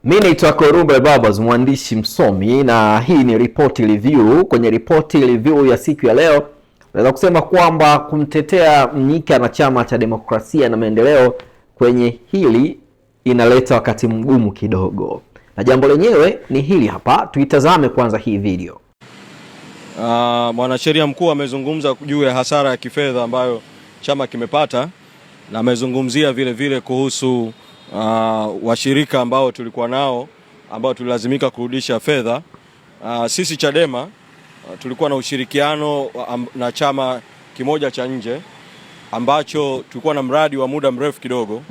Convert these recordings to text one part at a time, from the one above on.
Mimi naitwa Korumbe Babas, mwandishi msomi, na hii ni Report Review. Kwenye Report Review ya siku ya leo, naweza kusema kwamba kumtetea Mnyika na Chama cha Demokrasia na Maendeleo kwenye hili inaleta wakati mgumu kidogo. Na jambo lenyewe ni hili hapa, tuitazame kwanza hii video. Mwanasheria mkuu amezungumza juu ya hasara ya kifedha ambayo chama kimepata, na amezungumzia vile vile kuhusu washirika ambao tulikuwa nao ambao tulilazimika kurudisha fedha. Sisi Chadema tulikuwa na ushirikiano na chama kimoja cha nje ambacho tulikuwa na mradi wa muda mrefu kidogo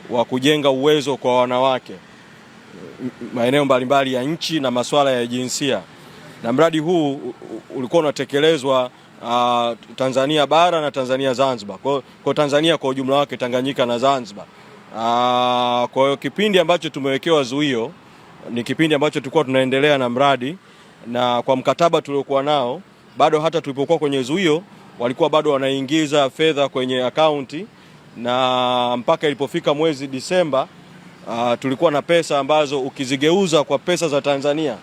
wa kujenga uwezo kwa wanawake maeneo mbalimbali ya nchi na masuala ya jinsia, na mradi huu ulikuwa unatekelezwa Tanzania bara na Tanzania Zanzibar. Kwa Tanzania kwa ujumla wake, Tanganyika na Zanzibar. Kwa hiyo kipindi ambacho tumewekewa zuio ni kipindi ambacho tulikuwa tunaendelea na mradi, na kwa mkataba tuliokuwa nao bado hata tulipokuwa kwenye zuio walikuwa bado wanaingiza fedha kwenye akaunti, na mpaka ilipofika mwezi Disemba tulikuwa na pesa ambazo ukizigeuza kwa pesa za Tanzania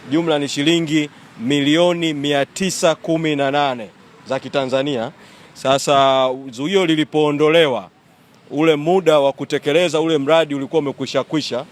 jumla ni shilingi milioni 918 za Kitanzania. Sasa zuio lilipoondolewa, ule muda wa kutekeleza ule mradi ulikuwa umekwisha.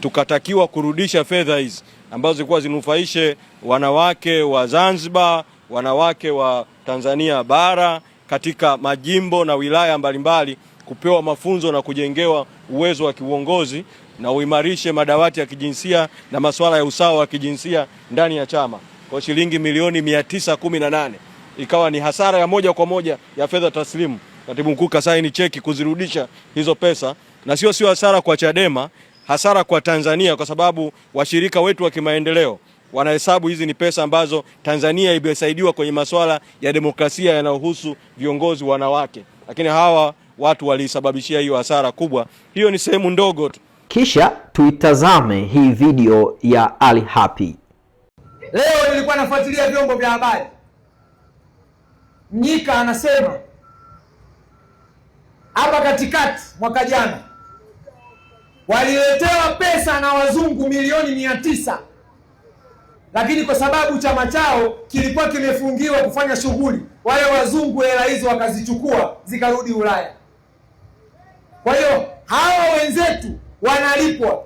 Tukatakiwa kurudisha fedha hizi ambazo zilikuwa zinufaishe wanawake wa Zanzibar, wanawake wa Tanzania bara katika majimbo na wilaya mbalimbali, kupewa mafunzo na kujengewa uwezo wa kiuongozi na uimarishe madawati ya kijinsia na masuala ya usawa wa kijinsia ndani ya chama. Kwa shilingi milioni 918 ikawa ni hasara ya moja kwa moja ya fedha taslimu. Katibu mkuu kasaini cheki kuzirudisha hizo pesa, na sio hasara kwa Chadema, hasara kwa Tanzania, kwa sababu washirika wetu wa kimaendeleo wanahesabu hizi ni pesa ambazo Tanzania imesaidiwa kwenye masuala ya demokrasia yanayohusu viongozi wanawake, lakini hawa watu walisababishia hiyo hasara kubwa. Hiyo ni sehemu ndogo tu. Kisha tuitazame hii video ya Ali Hapi. Leo nilikuwa nafuatilia vyombo vya habari. Mnyika anasema hapa katikati mwaka jana waliletewa pesa na wazungu milioni 900, lakini kwa sababu chama chao kilikuwa kimefungiwa kufanya shughuli, wale wazungu hela hizo wakazichukua zikarudi Ulaya. Kwa hiyo hawa wenzetu wanalipwa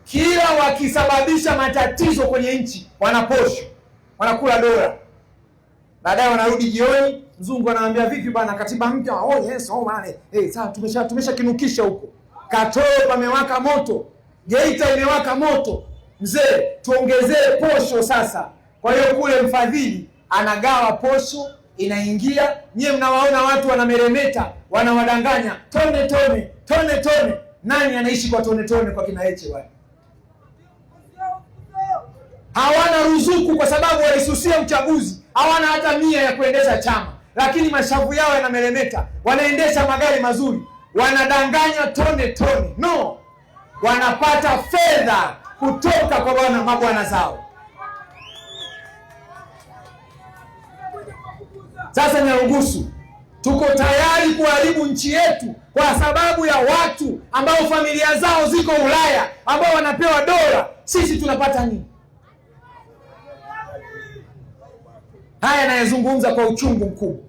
kila wakisababisha matatizo kwenye nchi, wanaposho, wanakula dola. Baadaye wanarudi jioni, mzungu anawaambia vipi bana, katiba mpya? Oh yes, oh man. Sasa tumesha kinukisha huko. Katoro pamewaka moto, Geita imewaka moto. Mzee, tuongezee posho sasa. Kwa hiyo kule mfadhili anagawa posho, inaingia. Nyie mnawaona watu wanameremeta, wanawadanganya tone. Nani anaishi kwa tone kwa kina Heche wale? Hawana ruzuku kwa sababu walisusia uchaguzi. Hawana hata 100 ya kuendesha chama, lakini mashavu yao yanameremeta. Wanaendesha magari mazuri, wanadanganya tone. No, wanapata fedha kutoka kwa mabwana zao. Sasa Nyarugusu, tuko tayari kuharibu nchi yetu kwa sababu ya watu ambao familia zao ziko Ulaya, ambao wanapewa dola. Sisi tunapata nini? Haya nayazungumza kwa uchungu mkubwa,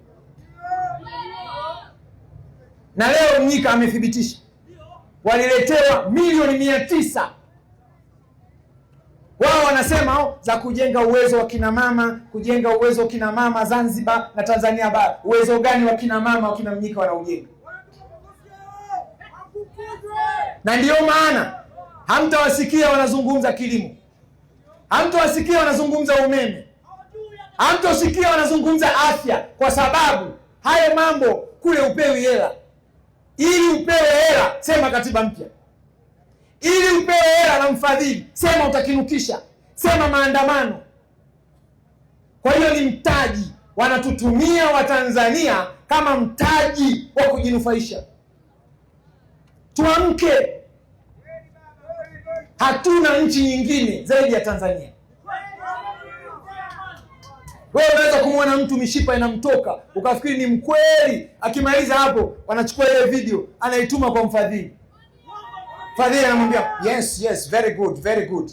na leo Mnyika amethibitisha waliletewa milioni 900. Wao wanasema za kujenga uwezo wa kina mama, kujenga uwezo wa kina mama Zanzibar na Tanzania bara. Uwezo gani wa kina mama wa kina Mnyika wanaujenga? Na ndio maana hamtawasikia wanazungumza kilimo, hamtawasikia wanazungumza umeme, hamtosikia wanazungumza afya, kwa sababu hayo mambo kule upewi hela. Ili upewe hela, sema katiba mpya. Ili upewe hela na mfadhili, sema utakinukisha, sema maandamano. Kwa hiyo ni mtaji, wanatutumia Watanzania kama mtaji wa kujinufaisha. Tuamke, hatuna nchi nyingine zaidi ya Tanzania. Wewe unaweza kumwona mtu mishipa inamtoka ukafikiri ni mkweli, akimaliza hapo wanachukua ile video anaituma kwa mfadhili. Fadhili anamwambia yes, very good.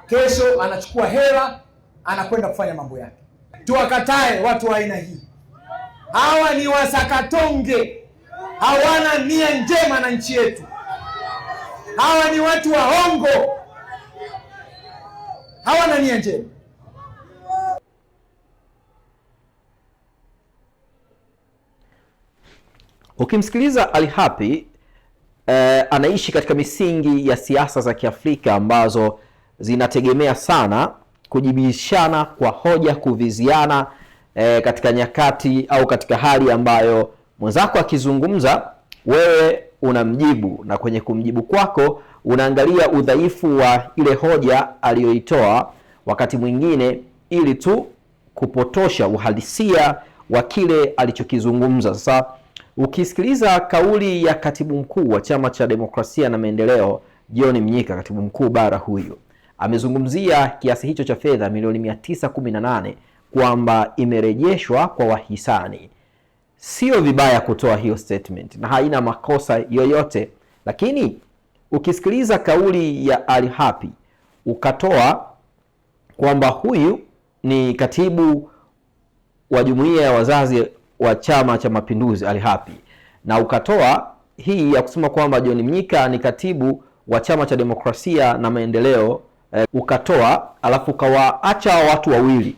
Kesho anachukua hela anakwenda kufanya mambo yake. Tuwakatae watu wa aina hii. Hawa ni wasakatonge, hawana nia njema na nchi yetu. Hawa ni watu waongo, hawana nia njema. Ukimsikiliza Ali Hapi anaishi katika misingi ya siasa za Kiafrika ambazo zinategemea sana kujibishana kwa hoja, kuviziana katika nyakati au katika hali ambayo mwenzako akizungumza wewe unamjibu, na kwenye kumjibu kwako unaangalia udhaifu wa ile hoja aliyoitoa wakati mwingine, ili tu kupotosha uhalisia wa kile alichokizungumza. Sasa ukisikiliza kauli ya katibu mkuu wa Chama cha Demokrasia na Maendeleo John Mnyika, katibu mkuu bara huyu, amezungumzia kiasi hicho cha fedha milioni 918 kwamba imerejeshwa kwa wahisani. Sio vibaya kutoa hiyo statement na haina makosa yoyote, lakini ukisikiliza kauli ya Ali Hapi ukatoa kwamba huyu ni katibu wa jumuiya ya wazazi wa Chama cha Mapinduzi Ali Hapi, na ukatoa hii ya kusema kwamba John Mnyika ni katibu wa Chama cha Demokrasia na Maendeleo, ukatoa alafu ukawaacha watu wawili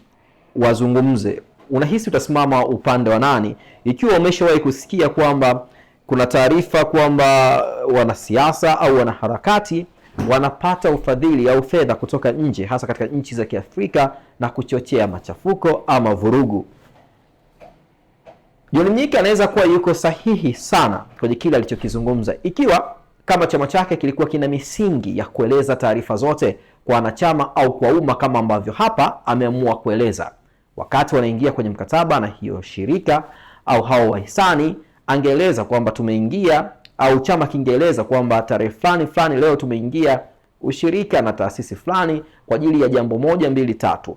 wazungumze, unahisi utasimama upande wa nani? Ikiwa umeshawahi kusikia kwamba kuna taarifa kwamba wanasiasa au wanaharakati wanapata ufadhili au fedha kutoka nje, hasa katika nchi za Kiafrika, na kuchochea machafuko ama vurugu. John Mnyika anaweza kuwa yuko sahihi sana kwenye kile alichokizungumza, ikiwa kama chama chake kilikuwa kina misingi ya kueleza taarifa zote kwa wanachama au kwa umma kama ambavyo hapa ameamua kueleza. Wakati wanaingia kwenye mkataba na hiyo shirika au hao wahisani, angeeleza kwamba tumeingia, au chama kingeeleza kwamba tarehe fulani leo tumeingia ushirika na taasisi fulani kwa ajili ya jambo 1, 2, 3.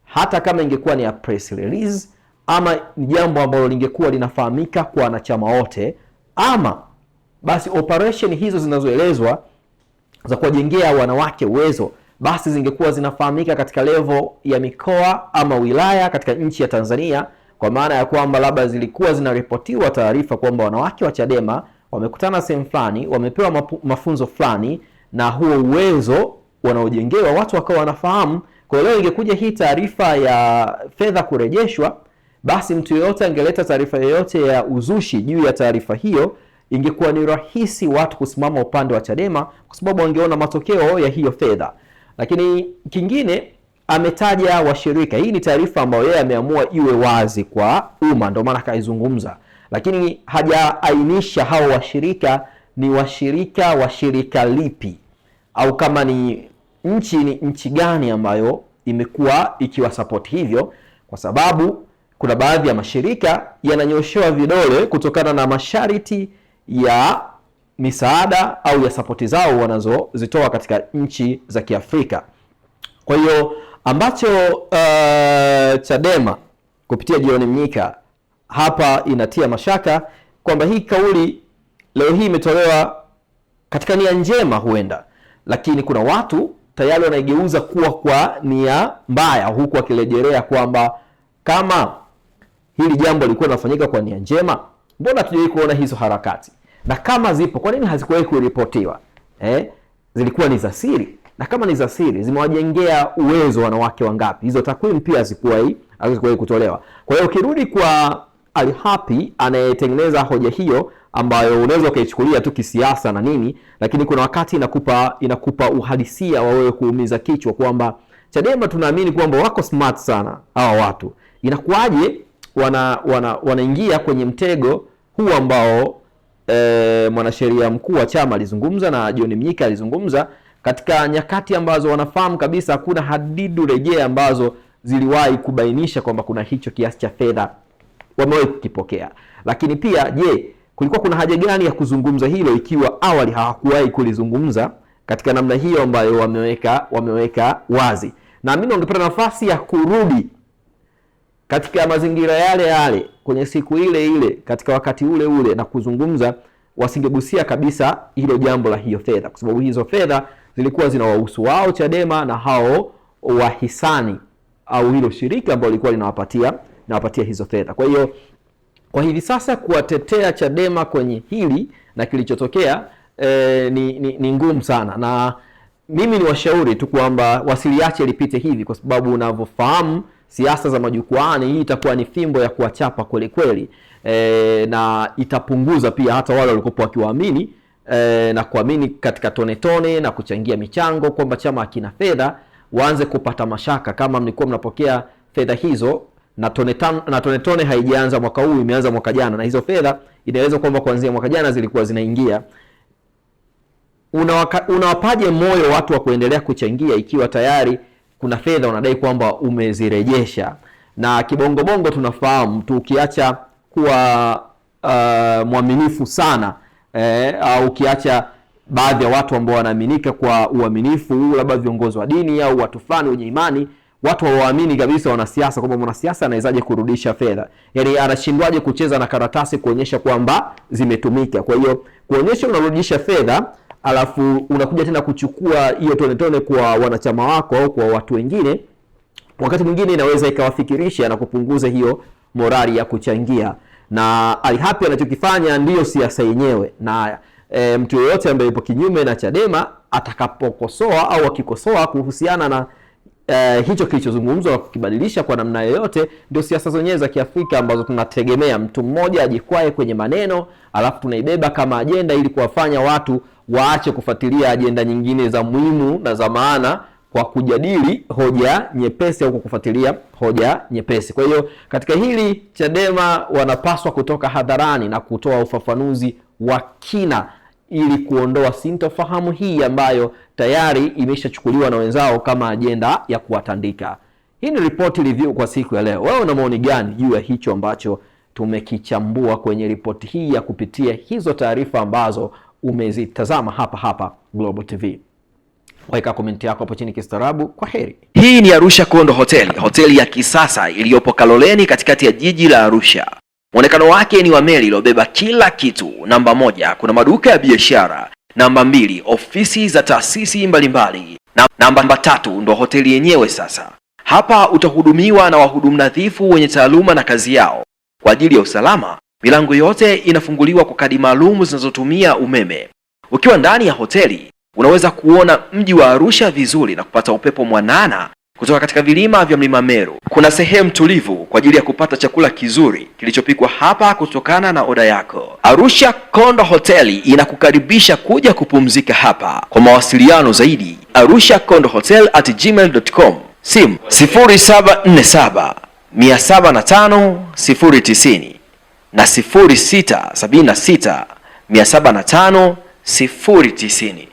Hata kama ingekuwa ni a press release ama ni jambo ambalo lingekuwa linafahamika kwa wanachama wote, ama basi operation hizo zinazoelezwa za kuwajengea wanawake uwezo, basi zingekuwa zinafahamika katika level ya mikoa ama wilaya katika nchi ya Tanzania, kwa maana ya kwamba labda zilikuwa zinaripotiwa taarifa kwamba wanawake wa Chadema wamekutana sehemu fulani, wamepewa mafunzo fulani, na huo uwezo wanaojengewa watu wakawa wanafahamu. Kwa leo ingekuja hii taarifa ya fedha kurejeshwa, basi mtu yeyote angeleta taarifa yoyote ya uzushi juu ya taarifa hiyo, ingekuwa ni rahisi watu kusimama upande wa Chadema kwa sababu wangeona matokeo ya hiyo fedha. Lakini kingine ametaja washirika. Hii ni taarifa ambayo yeye ameamua iwe wazi kwa umma, ndio maana kaizungumza, lakini hajaainisha hao washirika ni washirika wa shirika lipi, au kama ni nchi gani ambayo imekuwa ikiwa support hivyo, kwa sababu kuna baadhi ya mashirika yananyoshewa vidole kutokana na masharti ya misaada au ya sapoti zao wanazozitoa katika nchi za Kiafrika. Kwa hiyo ambacho Chadema kupitia John Mnyika hapa inatia mashaka kwamba hii kauli leo hii imetolewa katika nia njema huenda, lakini kuna watu tayari wanaigeuza kuwa kwa nia mbaya, huku wakirejelea kwamba kama hili jambo lilikuwa linafanyika kwa nia njema, mbona tujawahi kuona hizo harakati? Na kama zipo, kwa nini hazikuwahi kuripotiwa? Zilikuwa ni za siri, na kama ni za siri zimewajengea uwezo wanawake wangapi? Hizo takwimu pia hazikuwahi kutolewa. Kwa hiyo ukirudi kwa Ali Hapi anayetengeneza hoja hiyo ambayo unaweza ukaichukulia tu kisiasa na nini, lakini kuna wakati inakupa uhalisia wa wewe kuumiza kichwa kwamba Chadema tunaamini kwamba wako smart sana hawa watu. Inakuwaje wanaingia kwenye mtego huu ambao mwanasheria mkuu wa chama alizungumza na John Mnyika alizungumza katika nyakati ambazo wanafahamu kabisa hakuna hadidu rejea ambazo ziliwahi kubainisha kwamba kuna hicho kiasi cha fedha wamewahi kukipokea. Lakini pia kulikuwa kuna haja gani ya kuzungumza hilo ikiwa awali hawakuwahi kulizungumza katika namna hiyo ambayo wameweka wazi? Na mimi ungepata nafasi ya kurudi katika mazingira yale kwenye siku ile katika wakati ule na kuzungumza, wasingegusia kabisa hilo jambo la hiyo fedha, kwa sababu hizo fedha zilikuwa zinawahusu wao Chadema na hao wahisani au hilo shirika ambalo lilikuwa linawapatia hizo fedha. Kwa hiyo kwa hivi sasa kuwatetea Chadema kwenye hili na kilichotokea ni ngumu sana, na mimi ni washauri tu kwamba wasiliache lipite hivi, kwa sababu unavyofahamu siasa za majukwaani, hii itakuwa ni fimbo ya kuwachapa kweli kweli, na itapunguza pia hata wale walikopo wakiwaamini na kuamini katika tone na kuchangia michango kwamba chama hakina fedha, waanze kupata mashaka kama mlikuwa mnapokea fedha hizo. Na tone haijaanza mwaka huu, imeanza mwaka jana, na hizo fedha inaeleza kwamba kuanzia mwaka jana zilikuwa zinaingia. Unawapaje moyo watu wa kuendelea kuchangia ikiwa tayari kuna fedha unadai kwamba umezirejesha? Na kibongobongo tunafahamu tu, ukiacha kuwa mwaminifu sana au ukiacha baadhi ya watu ambao wanaaminika kwa uaminifu, labda viongozi wa dini au watu fulani wenye imani, watu hawaamini kabisa wanasiasa kwamba mwanasiasa anawezaje kurudisha fedha. Yaani anashindwaje kucheza na karatasi kuonyesha kwamba zimetumika. Kwa hiyo kuonyesha unarudisha fedha alafu unakuja tena kuchukua hiyo tone kwa wanachama wako au kwa watu wengine, wakati mwingine inaweza ikawafikirisha na kupunguza hiyo morali ya kuchangia. Na Alihapi anachokifanya ndiyo siasa yenyewe, na mtu yeyote ambaye yupo kinyume na Chadema atakapokosoa au akikosoa kuhusiana na hicho kilichozungumzwa kukibadilisha kwa namna yoyote, ndio siasa zenyewe za Kiafrika ambazo tunategemea mtu mmoja ajikwae kwenye maneno alafu tunaibeba kama ajenda ili kuwafanya watu waache kufuatilia ajenda nyingine za muhimu na za maana kwa kujadili hoja nyepesi au kufuatilia hoja nyepesi. Kwa hiyo katika hili Chadema wanapaswa kutoka hadharani na kutoa ufafanuzi wa kina ili kuondoa sintofahamu hii ambayo tayari imeshachukuliwa na wenzao kama ajenda ya kuwatandika. Hii ni Ripoti Review kwa siku ya leo. Wewe una maoni gani juu ya hicho ambacho tumekichambua kwenye ripoti hii ya kupitia hizo taarifa ambazo umezitazama hapa Global TV? Weka komenti yako hapo chini kistaarabu. Kwa heri. Hii ni Arusha Condo Hotel, hoteli ya kisasa iliyopo Kaloleni katikati ya jiji la Arusha. Muonekano wake ni wa meli iliyobeba kila kitu. Namba 1, kuna maduka ya biashara. Namba 2, ofisi za taasisi mbalimbali. Namba 3, ndo hoteli yenyewe sasa. Hapa utahudumiwa na wahudumu nadhifu wenye taaluma na kazi yao. Kwa ajili ya usalama, milango yote inafunguliwa kwa kadi maalum zinazotumia umeme. Ukiwa ndani ya hoteli, unaweza kuona mji wa Arusha vizuri na kupata upepo mwanana kutoka katika vilima vya Mlima Meru. Kuna sehemu tulivu kwa ajili ya kupata chakula kizuri kilichopikwa hapa kutokana na oda yako. Arusha Condo Hoteli inakukaribisha kuja kupumzika hapa. Kwa mawasiliano zaidi, arushacondohotel@gmail.com. Simu 0747 705 090 na 0676 705 090.